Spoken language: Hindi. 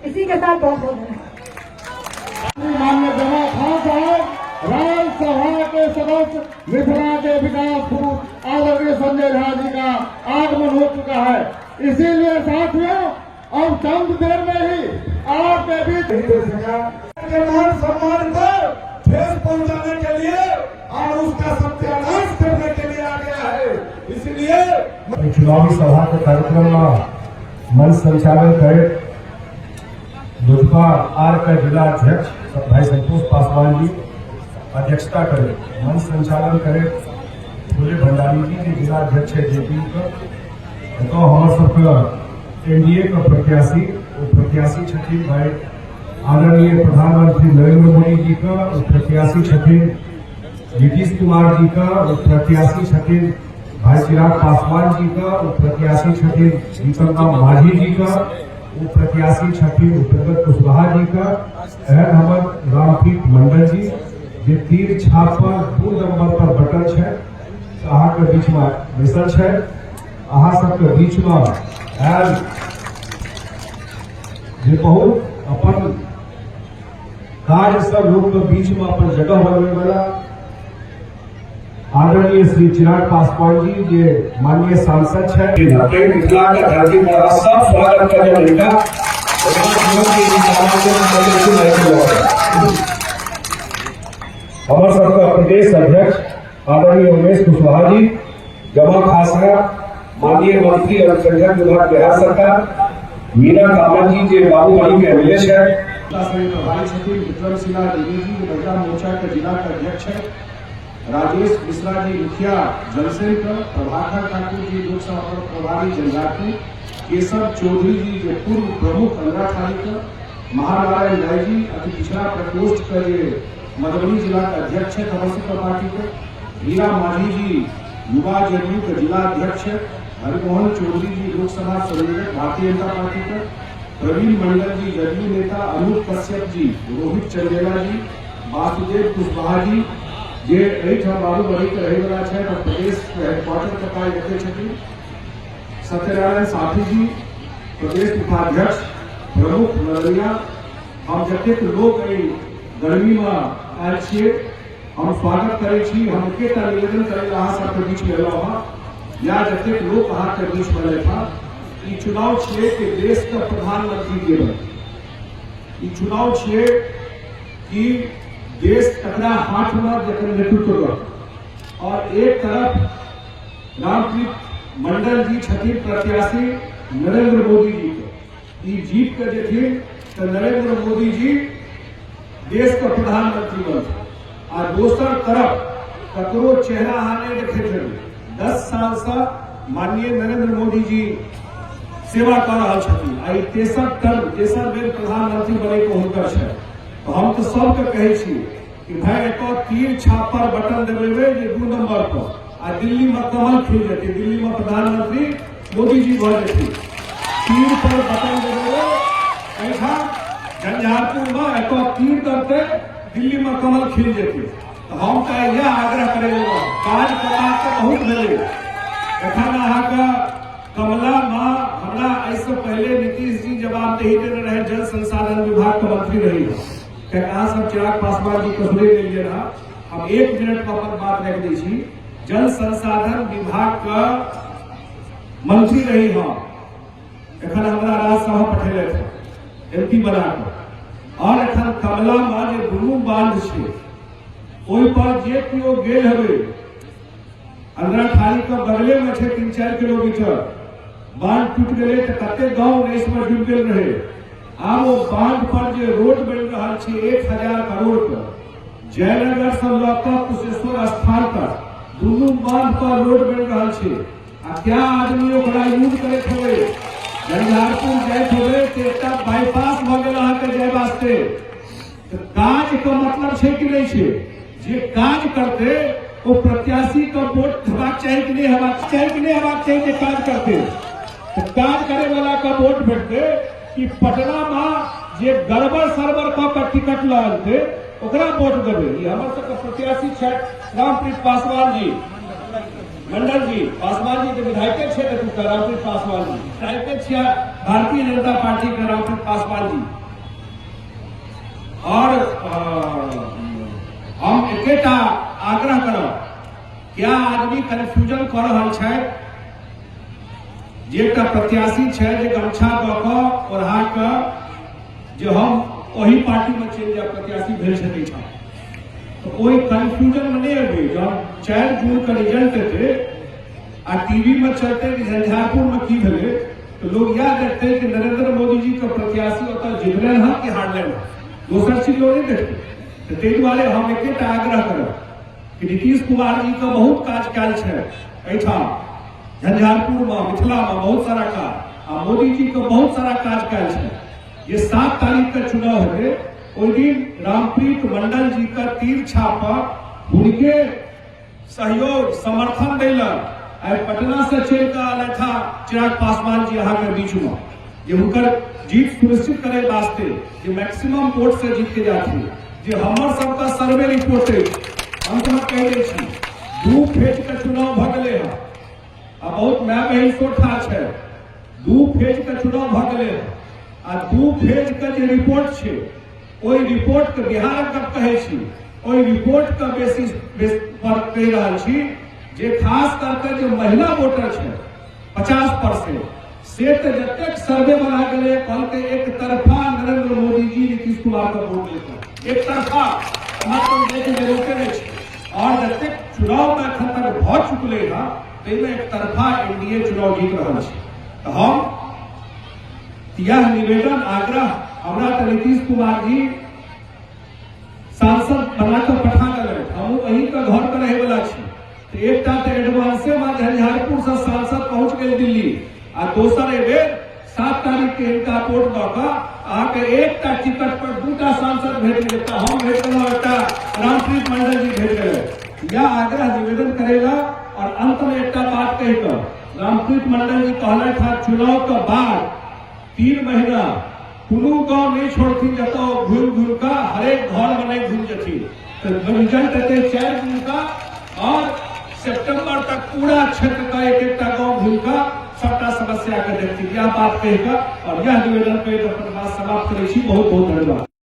इसी के साथ बहुत बहुत धन्यवाद। मान्य जमा खान साहब राज्यसभा के सदस्य मिथिला के विकास प्रमुख आदरणीय संजय झा जी का आगमन हो चुका है। इसीलिए साथियों अब चंद देर में ही आपके बीच मान सम्मान पर ठेस पहुंचाने के लिए और उसका सत्यानाश करने के लिए आ गया है। इसलिए चुनावी सभा के कार्यक्रम में मंच संचालन करे लोजपा आर का जिला अध्यक्ष भाई संतोष पासवान जी अध्यक्षता करे, मंच संचालन करे फूले भंडारी जी के जिला अध्यक्ष है जेपी का, तो हमारे सबका एनडीए का प्रत्याशी छठी भाई आदरणीय प्रधानमंत्री नरेंद्र मोदी जी का, प्रत्याशी छठी नीतीश कुमार जी का, प्रत्याशी छठी भाई चिराग पासवान जी का, प्रत्याशी छठी जीतन राम मांझी जी का, प्रत्याशी छठी उपेंद्र कुशवाहा जी का, एहन हमर रामप्रीत मंडल जी जे तीर छाप पर 2 नंबर पर बटल है अहाँ के बीच में बैसल है। अहाँ सबके बीच में आयल जे बहुत अपन कार्य सब लोग के बीच में अपन जगह बनने वाला आदरणीय श्री चिराग पासवान जी जे माननीय सांसद है मिथिला के धरती पर सब स्वागत करने का हमारे सबका प्रदेश अध्यक्ष आदरणीय उमेश कुशवाहा जी, जमा खासरा माननीय मंत्री अल्पसंख्यक विभाग बिहार सरकार मीना कामत जी जे बाबूबाड़ी के एमएलए है, प्रभारी सचिव विक्रमशिला देवी जी महिला मोर्चा के जिला का अध्यक्ष है, राजेश मिश्रा जी मुखिया जनसेंद्र, प्रभाकर ठाकुर जी लोकसभा प्रभारी जनजाति, केशव चौधरी जी जो पूर्व प्रमुख अंगरा थाली का, महानारायण राय जी अति पिछड़ा प्रकोष्ठ का मधुबनी जिला का अध्यक्ष है कमलसिंह पार्टी का, हीरा माझी जी युवा जदयू का जिला अध्यक्ष है, हरिमोहन चौधरी जी लोकसभा संयोजक भारतीय जनता पार्टी का, प्रवीण मंडल जी जदयू नेता, अनूप कश्यप जी, रोहित चंदेला जी, वासुदेव कुशवाहा जी जे बाबूबड़ी के रहे वाला है तो प्रदेश हेडक्वार्टर का कार्य रखे छथि, सत्यनारायण साथी जी प्रदेश उपाध्यक्ष प्रमुख नरैया, हम जतेक लोग गर्मी में आयल छियै हम स्वागत करे छी। हम एकेटा निवेदन करे अहाँ सबके बीच में एलहुँ हँ या जतेक लोग अहाँ के बीच में था ई चुनाव छियै कि देश के प्रधानमंत्री के ई चुनाव छियै कि देश ककरा हाथ में जकर नेतृत्व कर और एक तरफ रामप्रीत मंडल जी छथिन प्रत्याशी नरेंद्र मोदी जी के ई जीत के देखिन तो नरेंद्र मोदी जी देश का प्रधानमंत्री बनते और दोसर तरफ ककरो चेहरा अहाँ नहीं देखे थे। 10 साल से माननीय नरेंद्र मोदी जी सेवा कर रहा छथिन आई तेसर बेर प्रधानमंत्री बने को हुनकर है। तो हम तो सबके कहे छी कि भाई एक तीर छाप पर बटन दबेबे जे 2 नंबर पर आ दिल्ली में कमल खिल जेते, दिल्ली में प्रधानमंत्री मोदी जी भ जेते। तीर पर बटन दबेबे ऐसा झंझारपुर में एक तीर करते दिल्ली में कमल खिल जेते। तो हम का यह आग्रह करेगा काज करा के बहुत मिले एखन अहाँके कमला माँ हमरा ऐसे पहले नीतीश जी जवाबदेही देने रहे जल संसाधन विभाग के मंत्री रही अहाँ सब चिराग पासवान जी को सुने लिए रहा। हम 1 मिनट पर अपन बात रख दी छी। जल संसाधन विभाग का मंत्री रही हम एखन हमरा राज्यसभा पठेले थे एमपी बनाकर और एखन कमला में जे दुनू बांध छै ओहि पर जे केओ गेल हेबे अंदरा थाली के बगले में छै 3-4 किलोमीटर बांध टूट गए तो कते गांव रेस में डूब गए रहे। आब वो बांध पर जो रोड बन रहा है 1000 करोड़ का जयनगर से लौका कुशेश्वर स्थान तक दुनू बांध पर रोड बन रहा है। आ क्या आदमी ओकरा यूज करते हुए झंझारपुर जाए हुए तो बाईपास भ गया अहाँके जाए वास्ते तो काज का मतलब है कि नहीं है जे काज करते वो प्रत्याशी का वोट हेबाक चाहिए कि नहीं हेबाक चाहिए कि नहीं हेबाक चाहिए जे काज करते तो काज करे वाला का वोट भेटते कि पटना में जे गड़बड़ सरबर क टिकट लगे ओकरा वोट देवे। ये हमर सबके प्रत्याशी छै रामप्रीत पासवान जी मंडल जी पासवान जी के विधायक छे रामप्रीत पासवान जी विधायक छिया भारतीय जनता पार्टी के रामप्रीत पासवान जी और हम एकेटा आग्रह करब, क्या आदमी कन्फ्यूजन कर रहा है जे प्रत्याशी है जे गमछा दऽ कऽ ओढ़ा कऽ जे हम वही पार्टी में चल जाए प्रत्याशी भेज सकै छै, तो कोई कन्फ्यूजन में नहीं अभी। जब 4 जून का रिजल्ट थे आ टीवी में चलते कि झंझारपुर में की भेले, तो लोग याद रखते कि नरेंद्र मोदी जी का प्रत्याशी होता जितने है कि हारले है, दोसर चीज लोग नहीं देखते। तो दुआरे हम एक आग्रह करब कि नीतीश कुमार जी का बहुत काज कैल है झंझारपुर में, मिथिला में बहुत सारा काज, आ मोदी जी का बहुत सारा काज कैल है। ये 7 तारीख का चुनाव है, उस दिन रामप्रीत मंडल जी का तीर छापा उनके सहयोग समर्थन दिलक पटना से चल कर आया था चिराग पासवान जी यहाँ के बीच में, जो उनकर जीत सुनिश्चित करे वास्ते जो मैक्सिमम वोट से जीत के जाते, जो हमर सबका सर्वे रिपोर्ट अंत में कह दे 2 फेज का चुनाव भ गए है, बहुत मैं बहन सोठा है 2 फेज का चुनाव भ गए है, आ 2 फेज का जो रिपोर्ट है ओई रिपोर्ट के बिहार कब कहे छी, ओई रिपोर्ट का बेसिस पर कह रहा छी जे खास करके जो महिला वोटर है 50% से तो जब सर्वे बना गए कल के एक तरफा नरेंद्र मोदी जी नीतीश कुमार का वोट लेकर एक तरफा मतलब देखे रोके नहीं, और जब तक चुनाव में अखन तक भ चुकले है तो एक तरफा एनडीए चुनाव जीत रहा है। तो हम यह निवेदन आग्रह हमरा तो नीतीश कुमार जी सांसद बनाकर पठा गए, हम वही का घर पर रहे वाला छी, तो एक एडवांसे में झंझारपुर से सांसद पहुंच गए दिल्ली, आ दोसर बेर 7 तारीख के इनका वोट दऽ के एक टिकट पर 2टा सांसद भेज देता, हम भेज देना रामप्रीत मंडल जी भेज गए। यह आग्रह निवेदन करेगा और अंत में एक बात कहकर रामप्रीत मंडल जी कहला था चुनाव के बाद 3 महीना कोनो गांव नहीं छोड़ती जतो घूम घूम का हरेक घर में नहीं घूम जती, तो रिजल्ट एते 4 जून का और सितंबर तक पूरा क्षेत्र का एक गांव घूम का सबका समस्या के देखती। यह बात कहकर और यह निवेदन कर समाप्त करै छी। बहुत बहुत धन्यवाद।